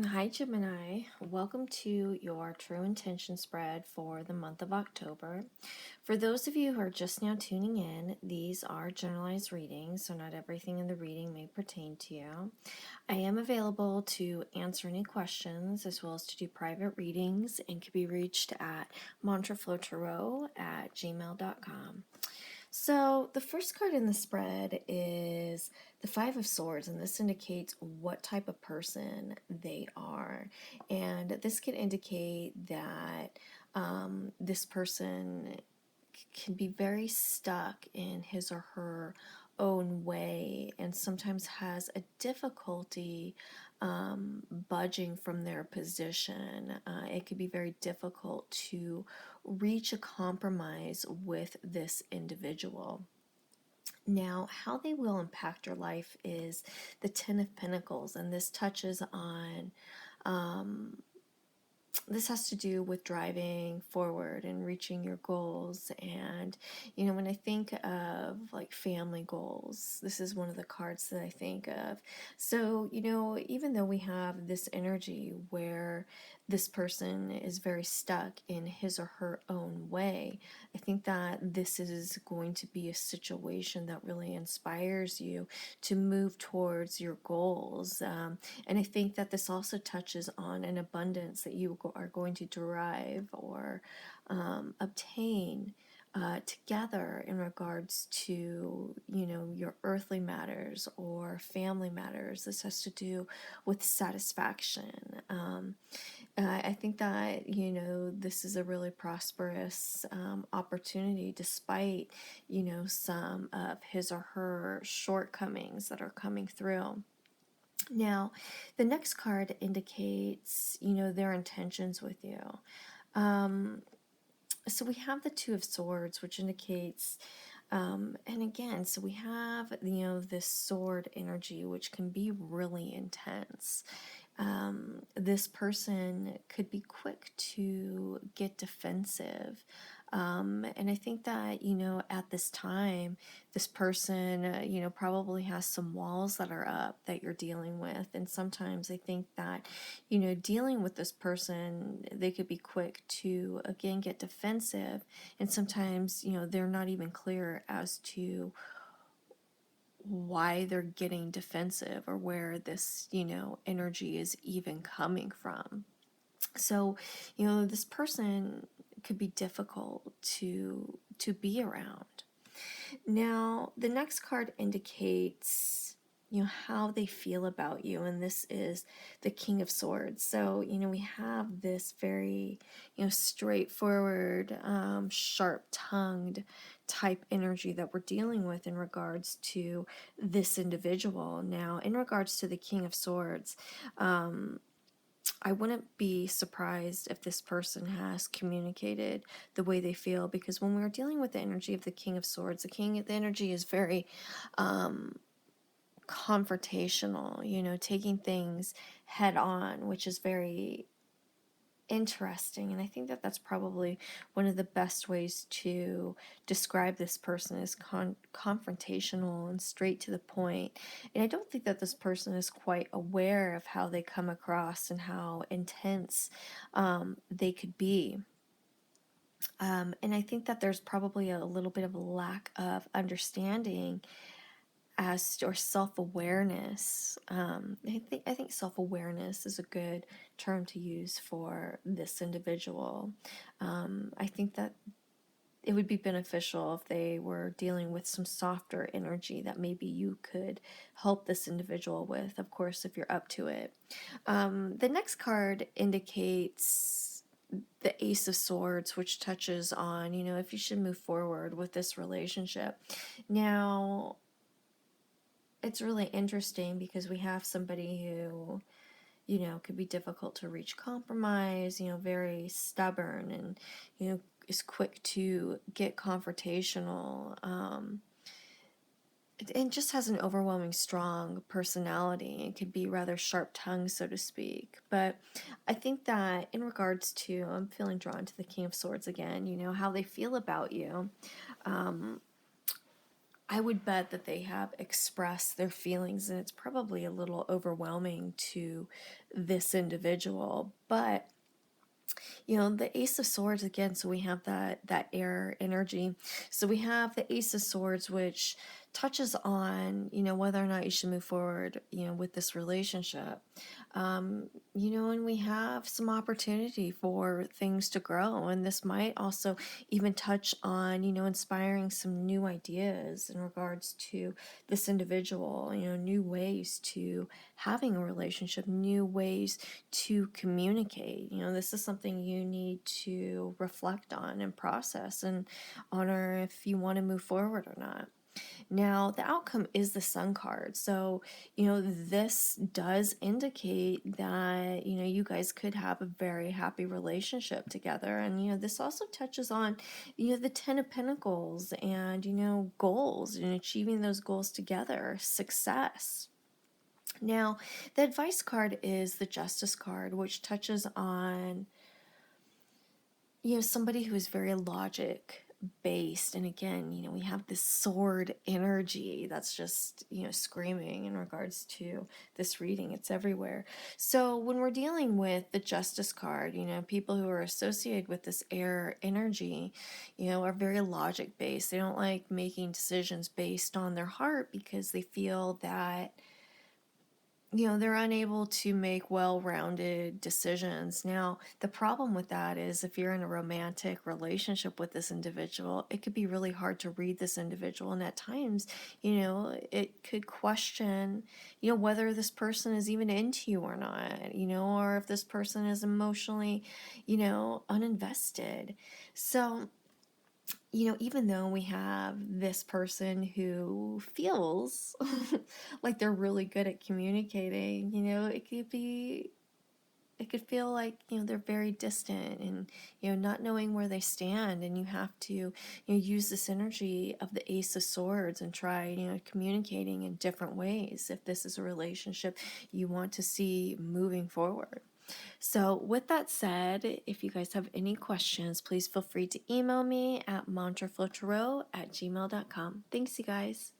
Hi, Gemini. Welcome to your True Intention spread for the month of October. For those of you who are just now tuning in, these are generalized readings, so not everything in the reading may pertain to you. I am available to answer any questions as well as to do private readings and can be reached at mantraflowtarot@gmail.com. So the first card in the spread is the Five of Swords, and this indicates what type of person they are. And this can indicate that this person can be very stuck in his or her own way and sometimes has a difficulty budging from their position. It could be very difficult to reach a compromise with this individual. Now, how they will impact your life is the Ten of Pentacles, and this touches on this has to do with driving forward and reaching your goals. And when I think of like family goals, this is one of the cards that I think of. So even though we have this energy where this person is very stuck in his or her own way, I think that this is going to be a situation that really inspires you to move towards your goals. And I think that this also touches on an abundance that you are going to derive or obtain together in regards to, your earthly matters or family matters. This has to do with satisfaction. I think that, this is a really prosperous opportunity despite, some of his or her shortcomings that are coming through. Now, the next card indicates, their intentions with you. So we have the Two of Swords, which indicates, and again, so we have, this sword energy, which can be really intense. This person could be quick to get defensive. And I think that, at this time, this person, probably has some walls that are up that you're dealing with. And sometimes I think that, dealing with this person, they could be quick to, again, get defensive. And sometimes, they're not even clear as to why they're getting defensive or where this, energy is even coming from. So, this person could be difficult to be around. Now, the next card indicates, how they feel about you, and this is the King of Swords. So, we have this very, straightforward, sharp-tongued type energy that we're dealing with in regards to this individual. Now, in regards to the King of Swords, I wouldn't be surprised if this person has communicated the way they feel, because when we're dealing with the energy of the King of Swords, the energy is very confrontational, taking things head on, which is very interesting. And I think that that's probably one of the best ways to describe this person is confrontational and straight to the point. And I don't think that this person is quite aware of how they come across and how intense they could be. And I think that there's probably a little bit of a lack of understanding or self-awareness. I think self-awareness is a good term to use for this individual. I think that it would be beneficial if they were dealing with some softer energy that maybe you could help this individual with, of course, if you're up to it. The next card indicates the Ace of Swords, which touches on, if you should move forward with this relationship. Now, it's really interesting because we have somebody who, could be difficult to reach compromise, very stubborn and, is quick to get confrontational, and just has an overwhelming strong personality and can be rather sharp-tongued, so to speak. But I think that in regards to, I'm feeling drawn to the King of Swords again, how they feel about you. I would bet that they have expressed their feelings, and it's probably a little overwhelming to this individual. But the Ace of Swords again, so we have that air energy. So we have the Ace of Swords, which touches on, whether or not you should move forward, with this relationship. And we have some opportunity for things to grow. And this might also even touch on, inspiring some new ideas in regards to this individual, new ways to having a relationship, new ways to communicate. This is something you need to reflect on and process and honor if you want to move forward or not. Now, the outcome is the Sun card. So, this does indicate that, you guys could have a very happy relationship together. And, this also touches on, the Ten of Pentacles and, goals and achieving those goals together, success. Now, the advice card is the Justice card, which touches on, somebody who is very logic based. And again, we have this sword energy that's just, screaming in regards to this reading. It's everywhere. So when we're dealing with the Justice card, people who are associated with this air energy, are very logic based. They don't like making decisions based on their heart because they feel that they're unable to make well-rounded decisions. Now, the problem with that is if you're in a romantic relationship with this individual, it could be really hard to read this individual. And at times, it could question, whether this person is even into you or not, or if this person is emotionally, uninvested. So, even though we have this person who feels like they're really good at communicating, it could feel like, they're very distant and, not knowing where they stand. And you have to, use this energy of the Ace of Swords and try, communicating in different ways if this is a relationship you want to see moving forward. So with that said, if you guys have any questions, please feel free to email me at mantraflowtarot@gmail.com. Thanks, you guys.